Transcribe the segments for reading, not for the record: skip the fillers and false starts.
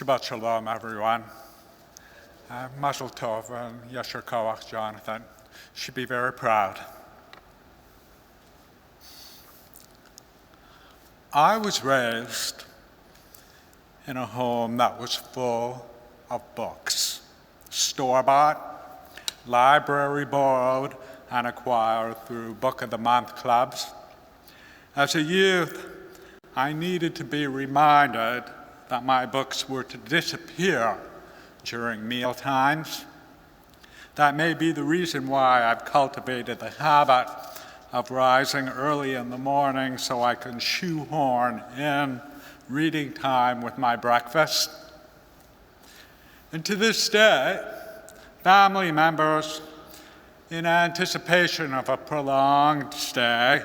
Shabbat Shalom, everyone. Mazel Tov and Yasher Koach, Jonathan. Should be very proud. I was raised in a home that was full of books. Store-bought, library borrowed, and acquired through Book of the Month clubs. As a youth, I needed to be reminded that my books were to disappear during meal times. That may be the reason why I've cultivated the habit of rising early in the morning so I can shoehorn in reading time with my breakfast. And to this day, family members, in anticipation of a prolonged stay,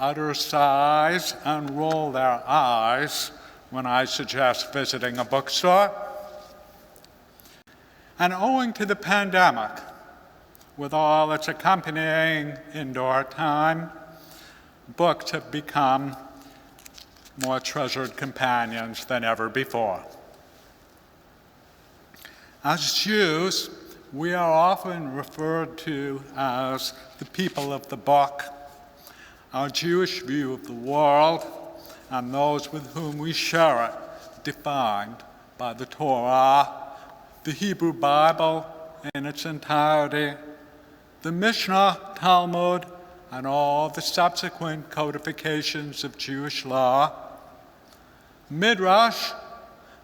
utter sighs and roll their eyes when I suggest visiting a bookstore. And owing to the pandemic, with all its accompanying indoor time, books have become more treasured companions than ever before. As Jews, we are often referred to as the people of the book. Our Jewish view of the world and those with whom we share it, defined by the Torah, the Hebrew Bible in its entirety, the Mishnah, Talmud, and all the subsequent codifications of Jewish law, Midrash,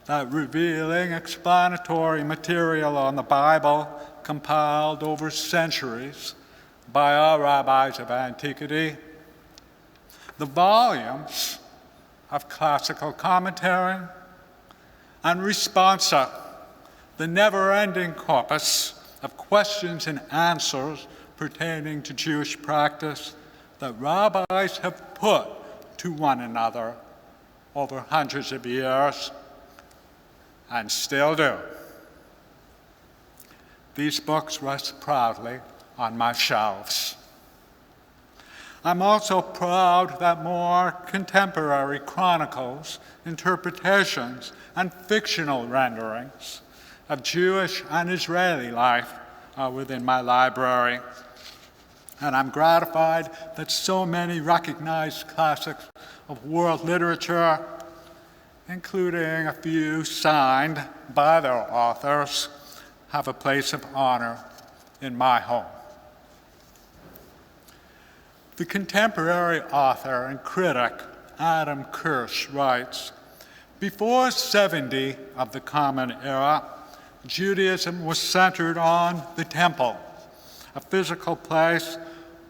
that revealing explanatory material on the Bible compiled over centuries by our rabbis of antiquity, the volumes of classical commentary, and responsa, the never-ending corpus of questions and answers pertaining to Jewish practice that rabbis have put to one another over hundreds of years and still do. These books rest proudly on my shelves. I'm also proud that more contemporary chronicles, interpretations, and fictional renderings of Jewish and Israeli life are within my library. And I'm gratified that so many recognized classics of world literature, including a few signed by their authors, have a place of honor in my home. The contemporary author and critic Adam Kirsch writes, "Before 70 of the Common Era, Judaism was centered on the temple, a physical place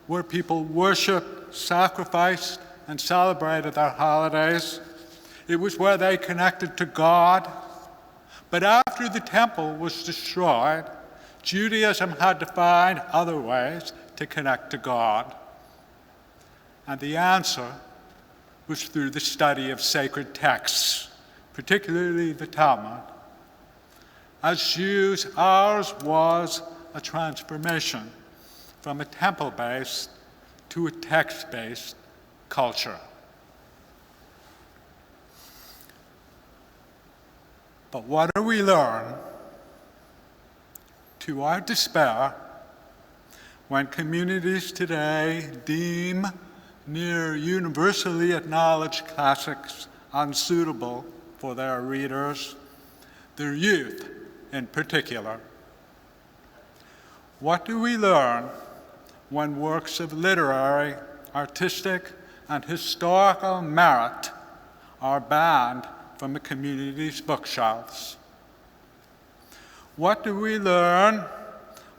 where people worshiped, sacrificed, and celebrated their holidays. It was where they connected to God. But after the temple was destroyed, Judaism had to find other ways to connect to God. And the answer was through the study of sacred texts, particularly the Talmud. As Jews, ours was a transformation from a temple-based to a text-based culture. But what do we learn, to our despair, when communities today deem near universally acknowledged classics unsuitable for their readers, their youth in particular? What do we learn when works of literary, artistic, and historical merit are banned from the community's bookshelves? What do we learn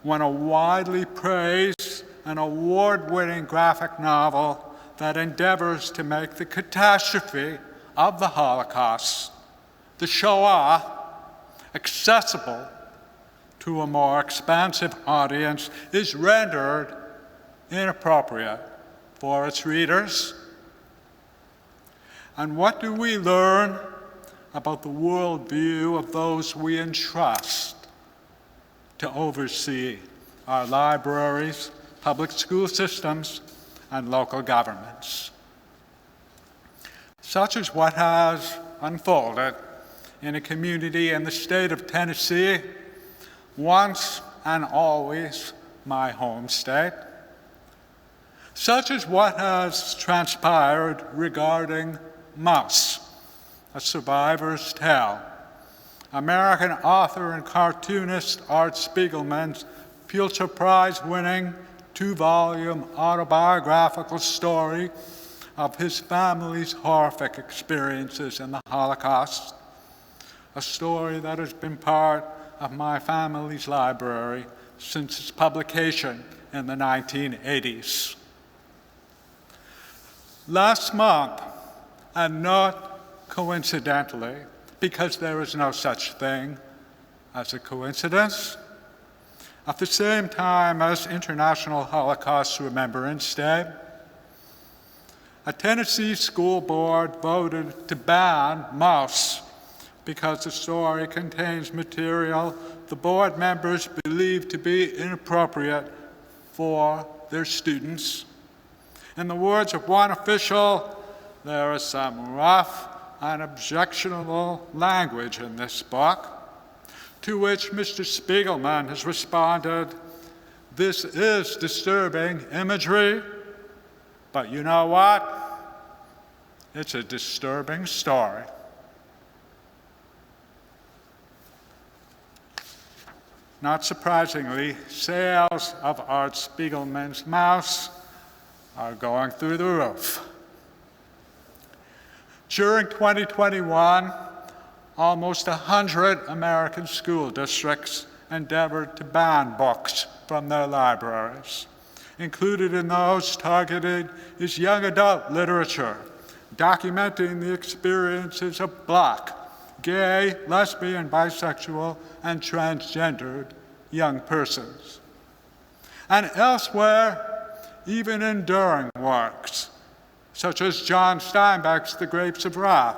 when a widely praised and award-winning graphic novel that endeavors to make the catastrophe of the Holocaust, the Shoah, accessible to a more expansive audience is rendered inappropriate for its readers? And what do we learn about the worldview of those we entrust to oversee our libraries, public school systems, and local governments? Such is what has unfolded in a community in the state of Tennessee, once and always my home state. Such is what has transpired regarding Mouse, A Survivor's Tale, American author and cartoonist Art Spiegelman's Pulitzer Prize-winning 2-volume autobiographical story of his family's horrific experiences in the Holocaust, a story that has been part of my family's library since its publication in the 1980s. Last month, and not coincidentally, because there is no such thing as a coincidence, at the same time as International Holocaust Remembrance Day, a Tennessee school board voted to ban Mouse because the story contains material the board members believed to be inappropriate for their students. In the words of one official, there is some rough and objectionable language in this book, to which Mr. Spiegelman has responded, "This is disturbing imagery, but you know what? It's a disturbing story." Not surprisingly, sales of Art Spiegelman's Mouse are going through the roof. During 2021, almost 100 American school districts endeavored to ban books from their libraries. Included in those targeted is young adult literature, documenting the experiences of Black, gay, lesbian, bisexual, and transgendered young persons. And elsewhere, even enduring works, such as John Steinbeck's The Grapes of Wrath,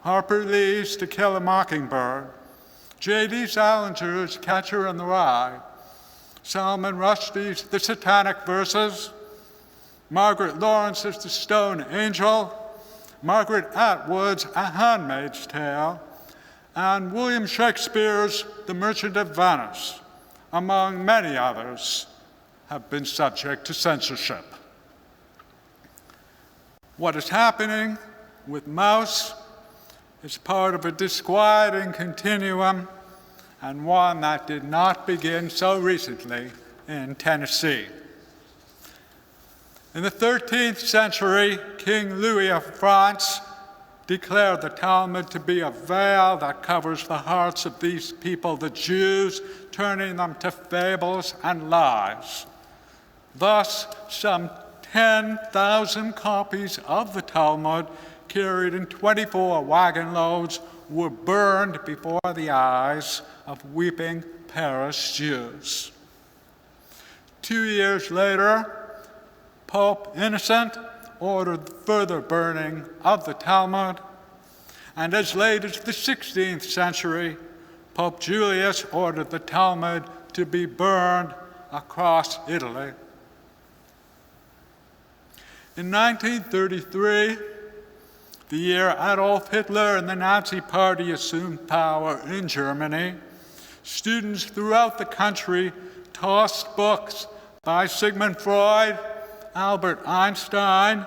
Harper Lee's To Kill a Mockingbird, J.D. Salinger's Catcher in the Rye, Salman Rushdie's The Satanic Verses, Margaret Lawrence's The Stone Angel, Margaret Atwood's A Handmaid's Tale, and William Shakespeare's The Merchant of Venice, among many others, have been subject to censorship. What is happening with Mouse is part of a disquieting continuum, and one that did not begin so recently in Tennessee. In the 13th century, King Louis of France declared the Talmud to be a veil that covers the hearts of these people, the Jews, turning them to fables and lies. Thus, some 10,000 copies of the Talmud, carried in 24 wagon loads, were burned before the eyes of weeping Paris Jews. 2 years later, Pope Innocent ordered further burning of the Talmud, and as late as the 16th century, Pope Julius ordered the Talmud to be burned across Italy. In 1933, the year Adolf Hitler and the Nazi Party assumed power in Germany, students throughout the country tossed books by Sigmund Freud, Albert Einstein,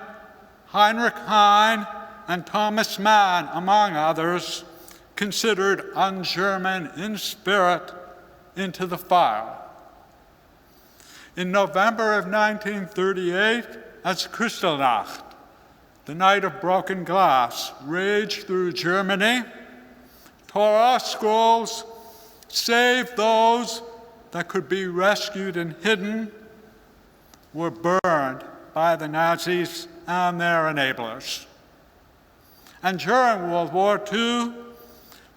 Heinrich Heine, and Thomas Mann, among others, considered un-German in spirit, into the fire. In November of 1938, as Kristallnacht, the night of broken glass, raged through Germany, Torah scrolls, save those that could be rescued and hidden, were burned by the Nazis and their enablers. And during World War II,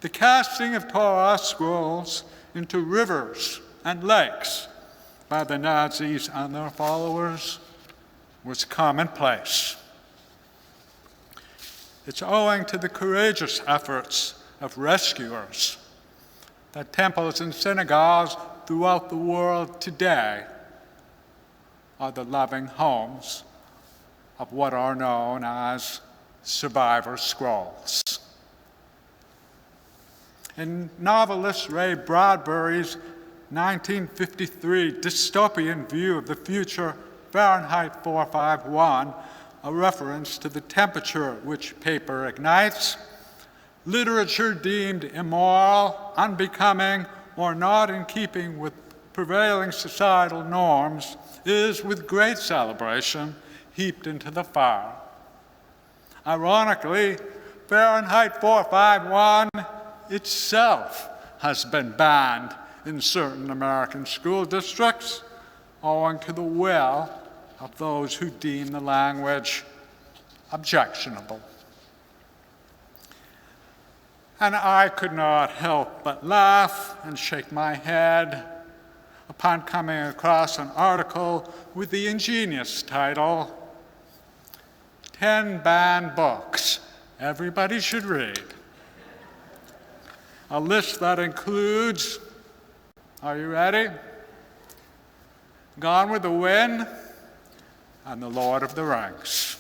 the casting of Torah scrolls into rivers and lakes by the Nazis and their followers was commonplace. It's owing to the courageous efforts of rescuers that temples and synagogues throughout the world today are the loving homes of what are known as survivor scrolls. in novelist Ray Bradbury's 1953 dystopian view of the future, Fahrenheit 451, a reference to the temperature at which paper ignites, literature deemed immoral, unbecoming, or not in keeping with prevailing societal norms is, with great celebration, heaped into the fire. Ironically, Fahrenheit 451 itself has been banned in certain American school districts owing to the will of those who deem the language objectionable. And I could not help but laugh and shake my head upon coming across an article with the ingenious title, 10 Banned Books Everybody Should Read. A list that includes, are you ready? Gone with the Wind and The Lord of the Rings.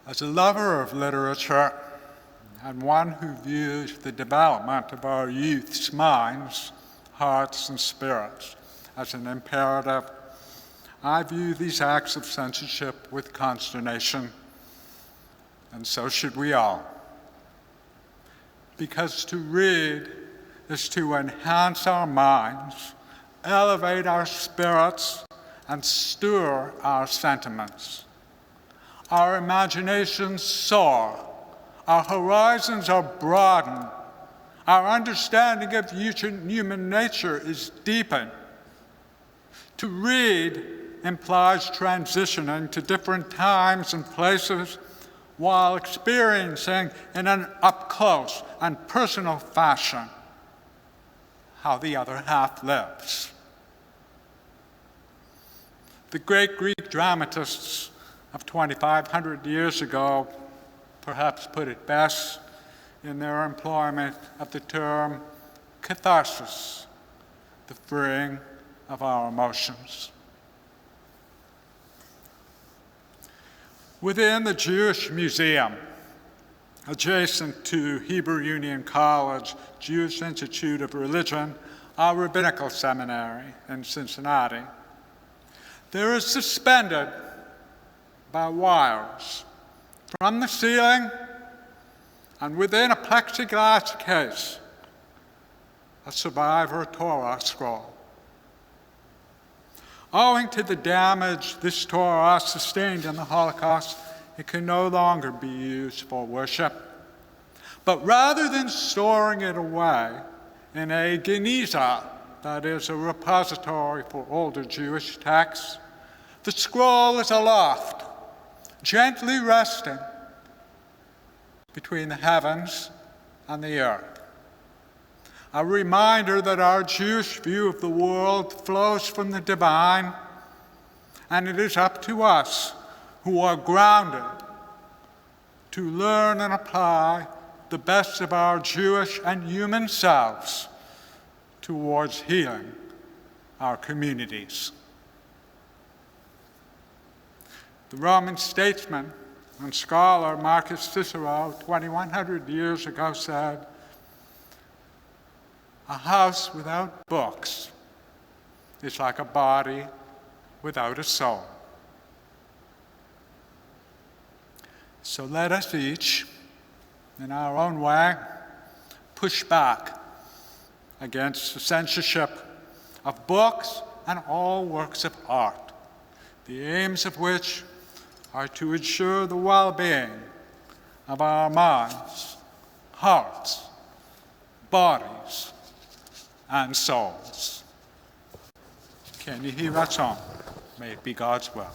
As a lover of literature and one who views the development of our youth's minds, hearts, and spirits as an imperative, I view these acts of censorship with consternation, and so should we all. Because to read is to enhance our minds, elevate our spirits, and stir our sentiments. Our imaginations soar, our horizons are broadened, our understanding of human nature is deepened. To read implies transitioning to different times and places while experiencing in an up-close and personal fashion how the other half lives. The great Greek dramatists of 2,500 years ago perhaps put it best in their employment of the term catharsis, the freeing of our emotions. Within the Jewish Museum, adjacent to Hebrew Union College, Jewish Institute of Religion, our rabbinical seminary in Cincinnati, there is suspended by wires from the ceiling and within a plexiglass case, a survivor Torah scroll. Owing to the damage this Torah sustained in the Holocaust, it can no longer be used for worship. But rather than storing it away in a geniza, that is a repository for older Jewish texts, the scroll is aloft, gently resting between the heavens and the earth. A reminder that our Jewish view of the world flows from the divine, and it is up to us who are grounded to learn and apply the best of our Jewish and human selves towards healing our communities. The Roman statesman and scholar Marcus Cicero, 2,100 years ago, said, "A house without books is like a body without a soul." So let us each, in our own way, push back against the censorship of books and all works of art, the aims of which are to ensure the well-being of our minds, hearts, bodies, and souls. Can you hear that song? May it be God's will.